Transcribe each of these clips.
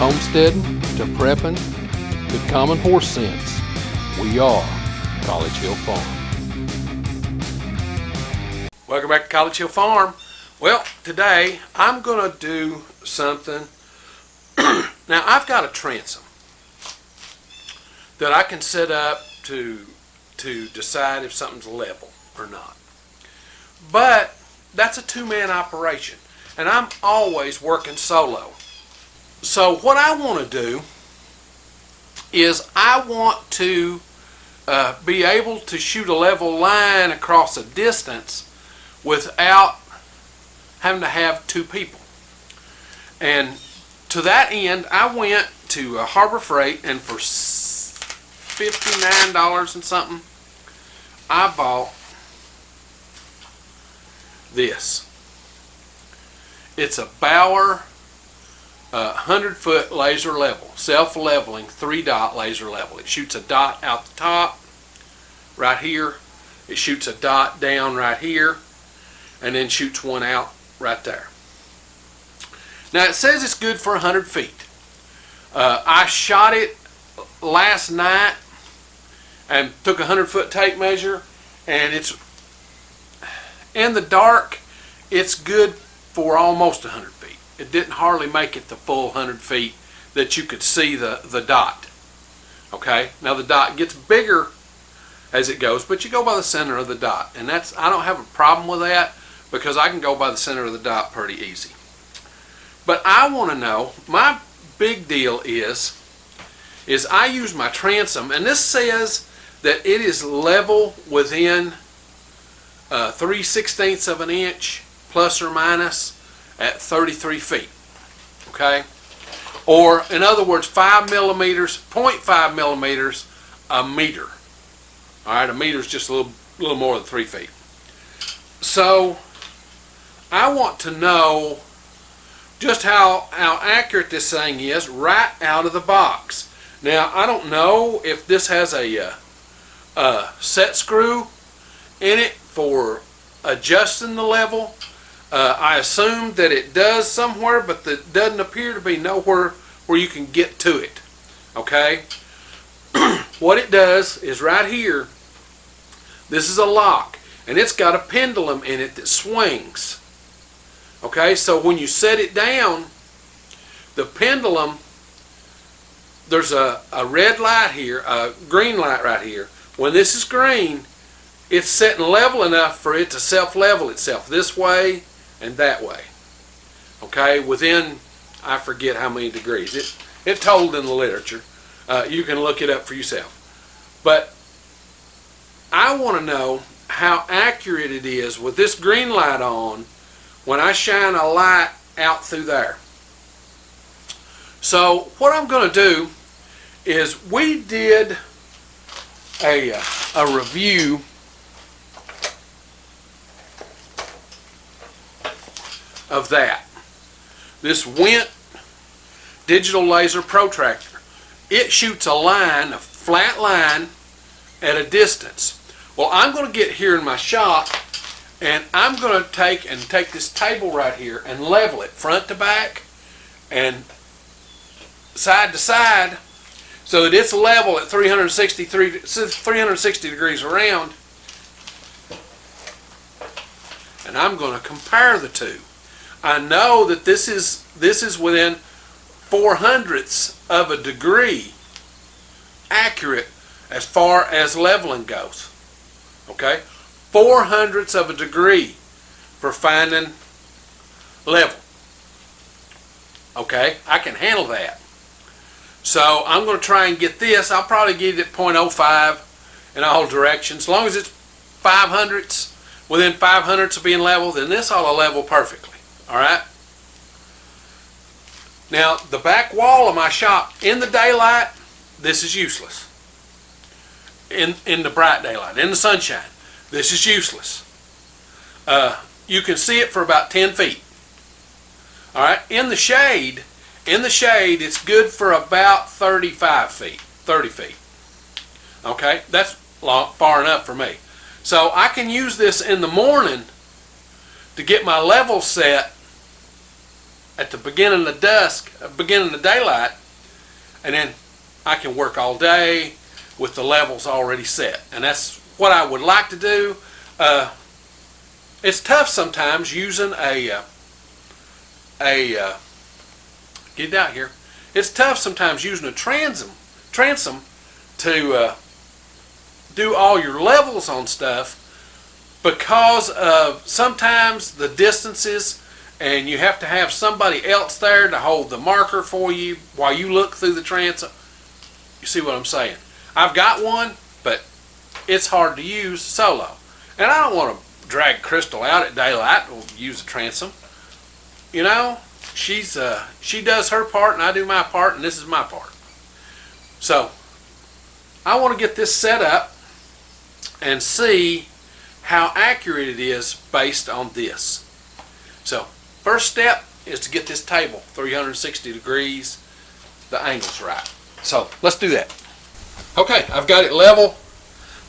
homesteading to prepping to common horse sense, we are College Hill Farm. Welcome back to College Hill Farm. Well, today I'm going to do something. Now, I've got a transom that I can set up to decide if something's level or not. But that's a two-man operation, and I'm always working solo. So what I want to do is I want to be able to shoot a level line across a distance without having to have two people. And to that end, I went to Harbor Freight, and for $59 and something, I bought this. It's a Bauer 100-foot laser level, self-leveling 3-dot laser level. It shoots a dot out the top right here. It shoots a dot down right here, and then shoots one out right there. Now it says it's good for 100 feet. I shot it last night and took a 100-foot tape measure, and it's in the dark. It's good for almost 100 feet. It didn't hardly make it the full 100 feet that you could see the dot. Okay, now the dot gets bigger as it goes, but you go by the center of the dot, and I don't have a problem with that because I can go by the center of the dot pretty easy. But I want to know, my big deal is I use my transom, and this says that it is level within 3/16 of an inch plus or minus at 33 feet. Okay, or in other words, 5 millimeters, 0.5 millimeters a meter. All right, a meter is just a little more than 3 feet. So I want to know just how accurate this thing is right out of the box. Now, I don't know if this has a set screw in it for adjusting the level. I assume that it does somewhere, but there doesn't appear to be nowhere where you can get to it. Okay? What it does is right here, this is a lock, and it's got a pendulum in it that swings. Okay, so when you set it down, the pendulum, there's a red light here, a green light right here. When this is green, it's setting level enough for it to self-level itself this way and that way. Okay, within, I forget how many degrees. It's told in the literature. You can look it up for yourself. But I want to know how accurate it is with this green light on when I shine a light out through there. So what I'm going to do is we did a review of that. This Went digital laser protractor. It shoots a line, a flat line at a distance. Well, I'm going to get here in my shop, and I'm going to take this table right here and level it front to back and side to side so that it's level at 360 degrees around. And I'm going to compare the two. I know that this is within 0.04 of a degree accurate as far as leveling goes. Okay? 0.04 of a degree for finding level. Okay, I can handle that. So I'm going to try and get this. I'll probably get it at 0.05 in all directions. As long as it's 0.05, within 0.05 of being level, then this ought to level perfectly. All right. Now the back wall of my shop, in the daylight, this is useless. In the bright daylight, in the sunshine, this is useless. You can see it for about 10 feet. All right. In the shade, it's good for about 35 feet, 30 feet. Okay, that's far enough for me. So I can use this in the morning to get my level set at the beginning of the daylight, and then I can work all day with the levels already set. And that's what I would like to do. It's tough sometimes using get it out here. It's tough sometimes using a transom to do all your levels on stuff, because of sometimes the distances, and you have to have somebody else there to hold the marker for you while you look through the transom. You see what I'm saying? I've got one, but it's hard to use solo. And I don't want to drag Crystal out at daylight or use a transom. You know, she does her part and I do my part, and this is my part. So I want to get this set up and see how accurate it is based on this. So first step is to get this table 360 degrees, the angles right. So let's do that. Okay, I've got it level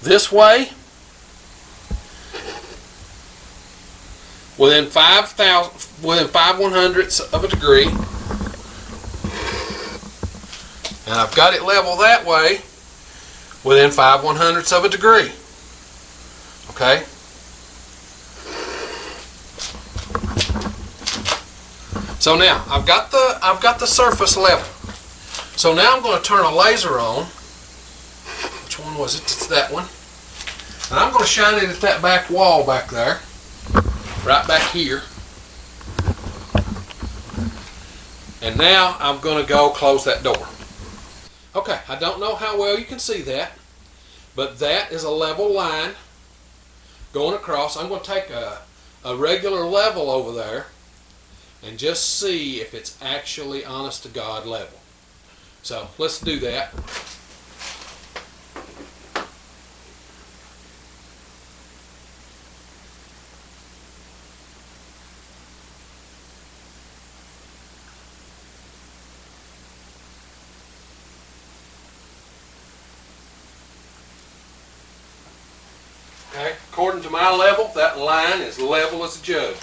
this way within 5/100ths of a degree, and I've got it level that way within 5/100ths of a degree. Okay. So now I've got the surface level. So now I'm going to turn a laser on. Which one was it? It's that one. And I'm going to shine it at that back wall back there, right back here. And now I'm going to go close that door. Okay, I don't know how well you can see that, but that is a level line going across. I'm going to take a regular level over there and just see if it's actually honest to God level. So let's do that. Okay, according to my level, that line is level as a jug.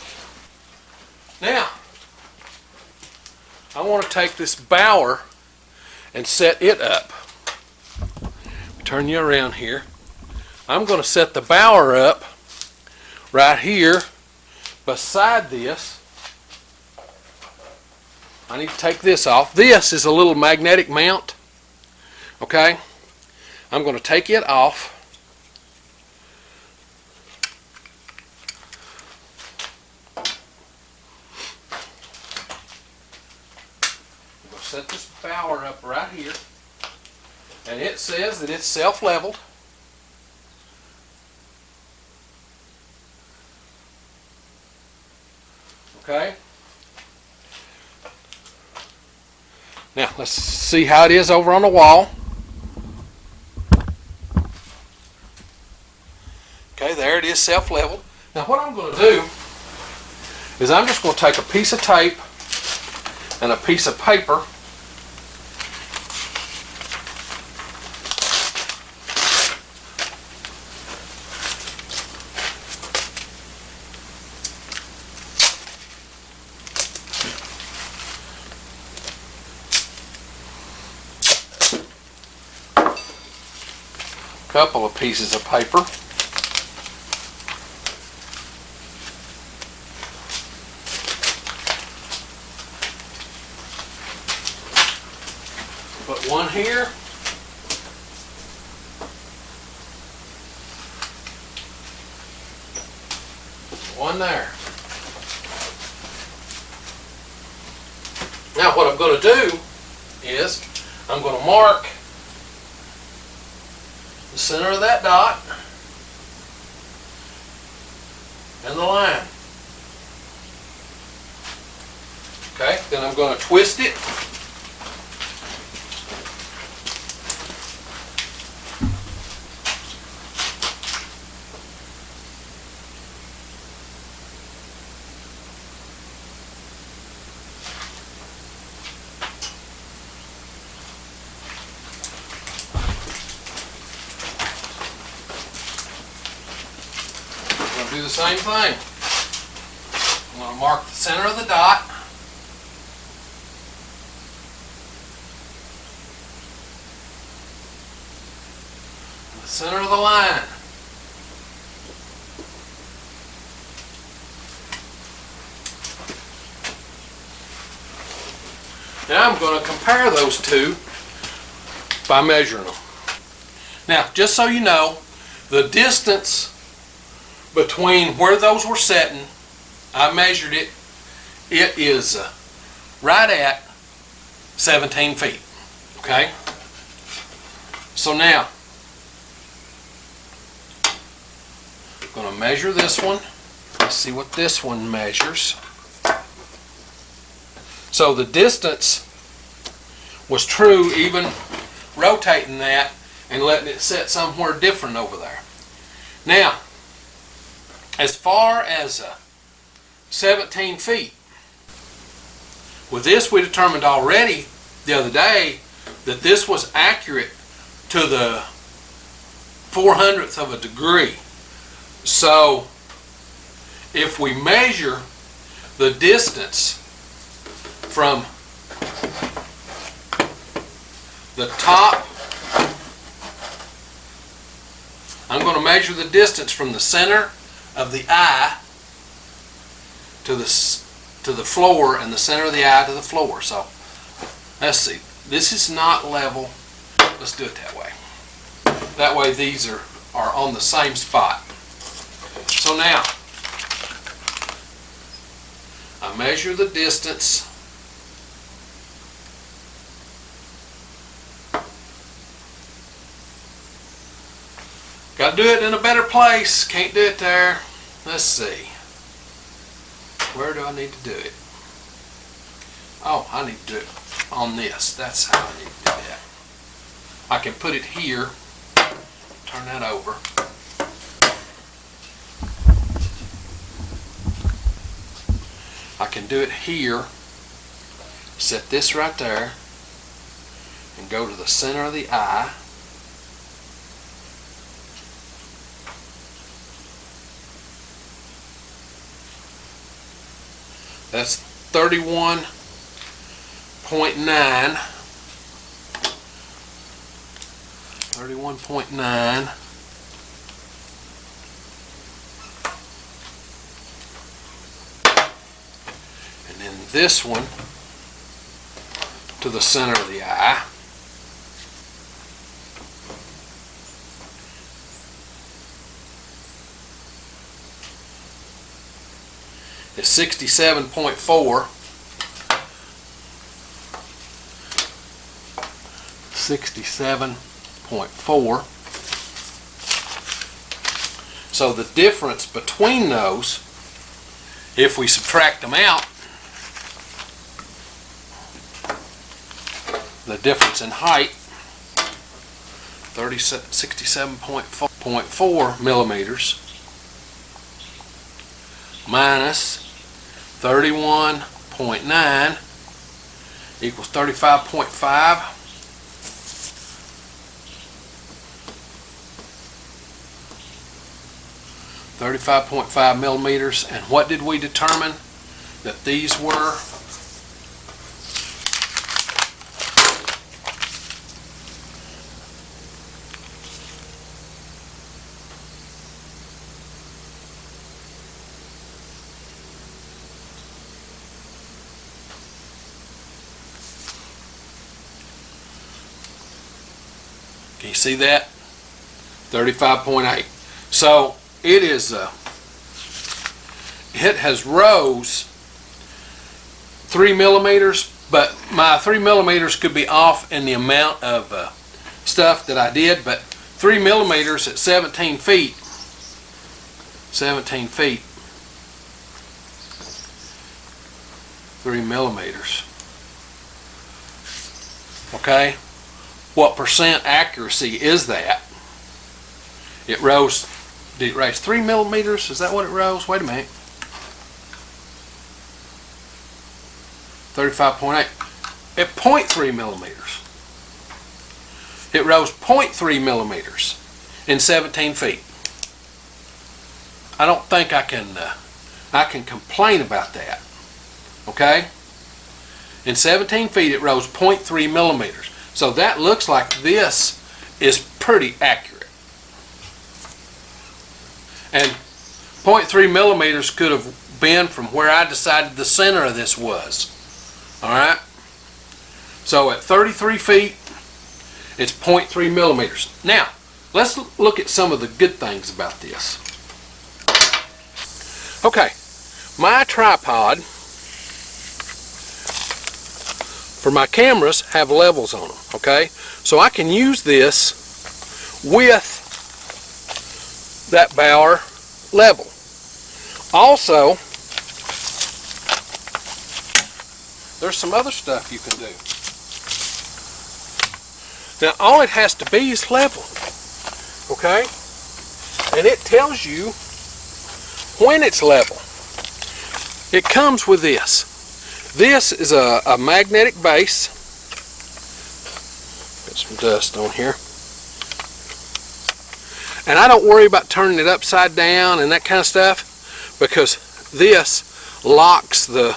Now, I want to take this Bauer and set it up. Turn you around here. I'm going to set the Bauer up right here beside this. I need to take this off. This is a little magnetic mount. Okay, I'm going to take it off. Set this Bauer up right here, and it says that it's self-leveled. Okay. Now let's see how it is over on the wall. Okay, there it is, self-leveled. Now what I'm going to do is I'm just going to take a piece of tape and a piece of paper, couple of pieces of paper, put one here, one there. Now what I'm going to do is I'm going to mark the center of that dot and the line. Okay, then I'm going to twist it. Do the same thing. I'm going to mark the center of the dot Center of the line. Now I'm going to compare those two by measuring them. Now, just so you know, the distance between where those were setting, I measured it. It is right at 17 feet. Okay? So now, I'm going to measure this one. Let's see what this one measures. So the distance was true even rotating that and letting it set somewhere different over there. Now, as far as 17 feet, with this we determined already the other day that this was accurate to the 400th of a degree. So if we measure the distance from the top, I'm going to measure the distance from the center of the eye to the floor and the center of the eye to the floor. So let's see. This is not level. Let's do it that way. That way these are on the same spot. So now I measure the distance got to do it in a better place. Can't do it there. Let's see. Where do I need to do it? Oh, I need to do it on this. That's how I need to do that. I can put it here. Turn that over. I can do it here. Set this right there. And go to the center of the eye. That's 31.9. 31.9. And then this one to the center of the eye. Is 67.4. 67.4. So the difference between those, if we subtract them out, the difference in height, 67.4 millimeters minus 31.9 equals 35.5. 35.5 millimeters. And what did we determine that these were? Can you see that? 35.8. So it is it has rose 3 millimeters, but my 3 millimeters could be off in the amount of stuff that I did, but 3 millimeters at 17 feet 3 millimeters. Okay, what percent accuracy is that? It rose. Did it raise 3 millimeters? Is that what it rose? Wait a minute. 35.8. At 0.3 millimeters. It rose 0.3 millimeters in 17 feet. I don't think I can complain about that. Okay? In 17 feet it rose 0.3 millimeters. So that looks like this is pretty accurate. And 0.3 millimeters could have been from where I decided the center of this was. Alright? So at 33 feet, it's 0.3 millimeters. Now, let's look at some of the good things about this. Okay, my tripod for my cameras have levels on them, okay? So I can use this with that Bauer level. Also, there's some other stuff you can do. Now all it has to be is level, okay? And it tells you when it's level. It comes with this. This is a magnetic base. Got some dust on here. And I don't worry about turning it upside down and that kind of stuff, because this locks the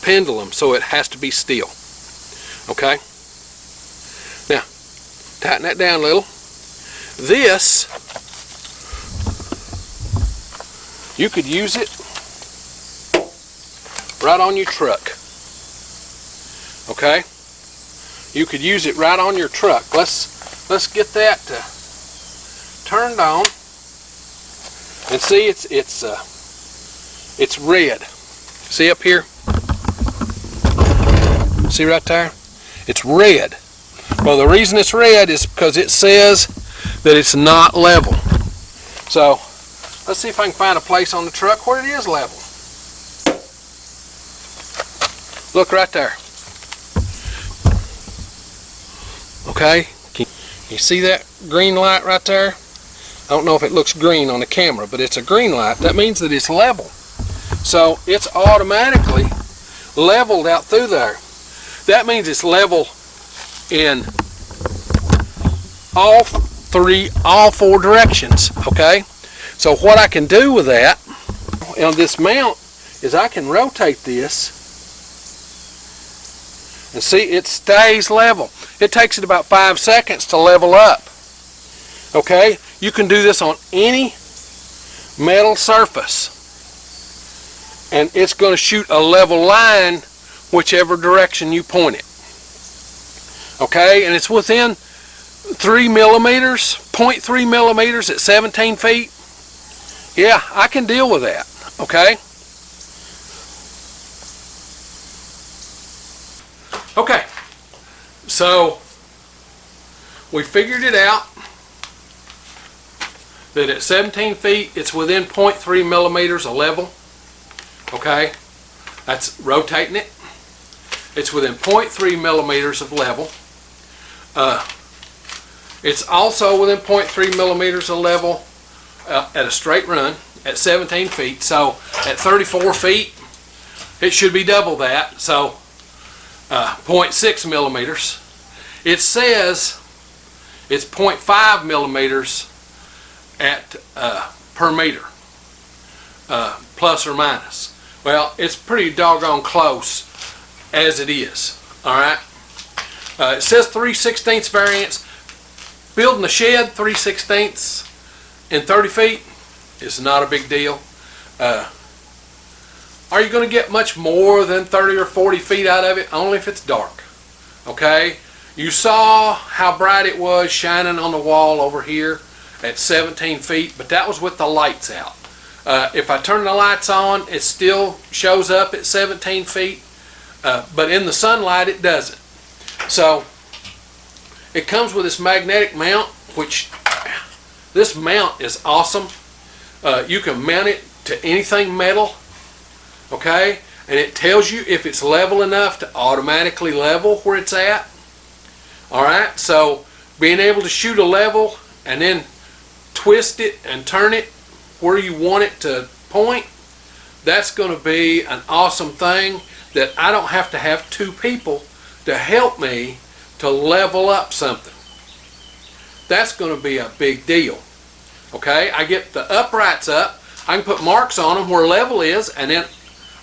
pendulum, so it has to be still. Okay? Now, tighten that down a little. This, you could use it right on your truck. Okay? You could use it right on your truck. Let's get that turned on, and see it's red. See up here? See right there? It's red. Well, the reason it's red is because it says that it's not level. So let's see if I can find a place on the truck where it is level. Look right there. Okay, can you see that green light right there? I don't know if it looks green on the camera, but it's a green light. That means that it's level. So it's automatically leveled out through there. That means it's level in all four directions, okay? So what I can do with that on this mount is I can rotate this, and see, it stays level. It takes it about 5 seconds to level up. Okay? You can do this on any metal surface, and it's going to shoot a level line whichever direction you point it. Okay? And it's within 3 millimeters, 0.3 millimeters at 17 feet. Yeah, I can deal with that. Okay? Okay, so we figured it out that at 17 feet it's within 0.3 millimeters of level. Okay, that's rotating it. It's within 0.3 millimeters of level. It's also within 0.3 millimeters of level at a straight run at 17 feet. So at 34 feet it should be double that. So 0.6 millimeters. It says it's 0.5 millimeters at per meter, plus or minus. Well, it's pretty doggone close as it is. All right. It says 3/16 variance. Building a shed 3/16 in 30 feet is not a big deal. Are you going to get much more than 30 or 40 feet out of it? Only if it's dark. Okay? You saw how bright it was shining on the wall over here at 17 feet, but that was with the lights out. If I turn the lights on, it still shows up at 17 feet, but in the sunlight it doesn't. So it comes with this magnetic mount, which this mount is awesome. You can mount it to anything metal. Okay, and it tells you if it's level enough to automatically level where it's at. Alright, so being able to shoot a level and then twist it and turn it where you want it to point, that's going to be an awesome thing that I don't have to have two people to help me to level up something. That's going to be a big deal. Okay, I get the uprights up, I can put marks on them where level is, and then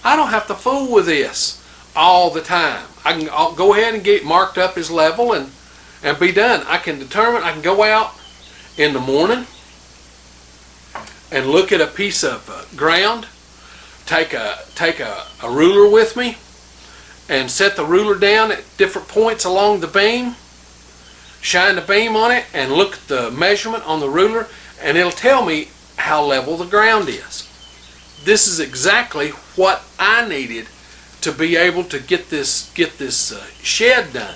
I don't have to fool with this all the time. I can go ahead and get it marked up as level and be done. I can determine, I can go out in the morning and look at a piece of ground, take a ruler with me and set the ruler down at different points along the beam, shine the beam on it and look at the measurement on the ruler, and it'll tell me how level the ground is. This is exactly what I needed to be able to get this shed done.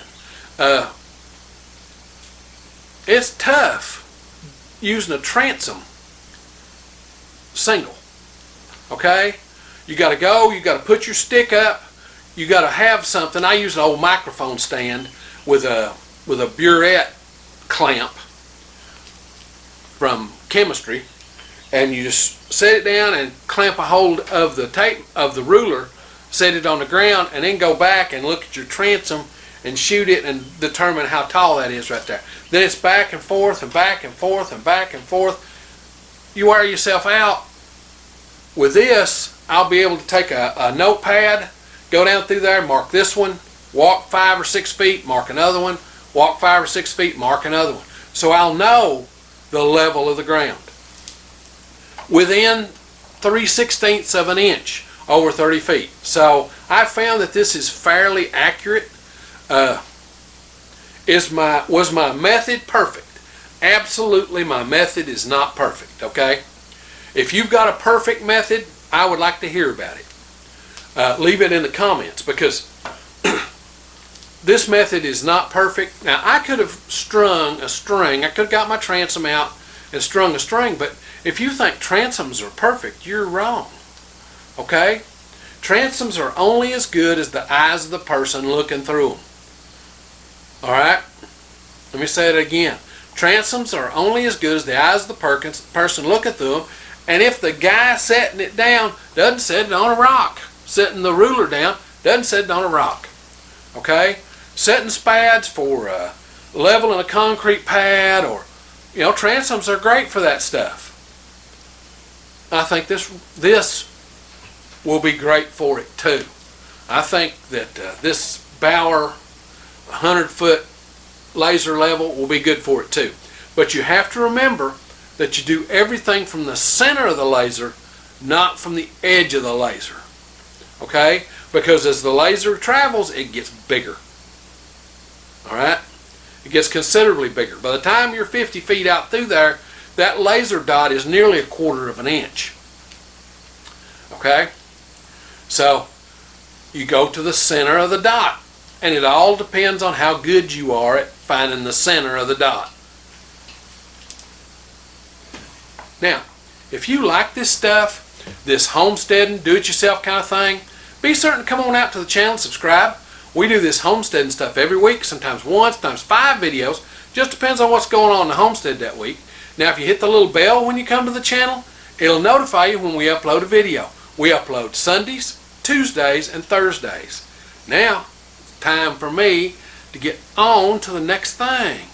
It's tough using a transom single. Okay, you got to go. You got to put your stick up. You got to have something. I use an old microphone stand with a burette clamp from chemistry, and you just set it down and clamp a hold of the tape of the ruler, set it on the ground, and then go back and look at your transom and shoot it and determine how tall that is right there. Then it's back and forth and back and forth and back and forth. You wear yourself out. With this, I'll be able to take a notepad, go down through there, mark this one, walk 5 or 6 feet, mark another one, walk 5 or 6 feet, mark another one. So I'll know the level of the ground within 3/16 of an inch, over 30 feet. So I found that this is fairly accurate. Was my method perfect? Absolutely, my method is not perfect. Okay, if you've got a perfect method, I would like to hear about it. Leave it in the comments, because this method is not perfect. Now, I could have strung a string. I could have got my transom out and strung a string, but if you think transoms are perfect, you're wrong. Okay? Transoms are only as good as the eyes of the person looking through them. All right? Let me say it again. Transoms are only as good as the eyes of the person looking through them, and if the guy setting it down doesn't set it on a rock, setting the ruler down doesn't set it on a rock. Okay? Setting spads for leveling a concrete pad, or transoms are great for that stuff. I think this will be great for it too. I think that this Bauer 100-foot laser level will be good for it too. But you have to remember that you do everything from the center of the laser, not from the edge of the laser. Okay? Because as the laser travels, it gets bigger. Alright? It gets considerably bigger. By the time you're 50 feet out through there, that laser dot is nearly 1/4 of an inch. Okay? So, you go to the center of the dot. And it all depends on how good you are at finding the center of the dot. Now, if you like this stuff, this homesteading, do-it-yourself kind of thing, be certain to come on out to the channel and subscribe. We do this homesteading stuff every week, sometimes 1, sometimes 5 videos. Just depends on what's going on in the homestead that week. Now, if you hit the little bell when you come to the channel, it'll notify you when we upload a video. We upload Sundays, Tuesdays, and Thursdays. Now, it's time for me to get on to the next thing.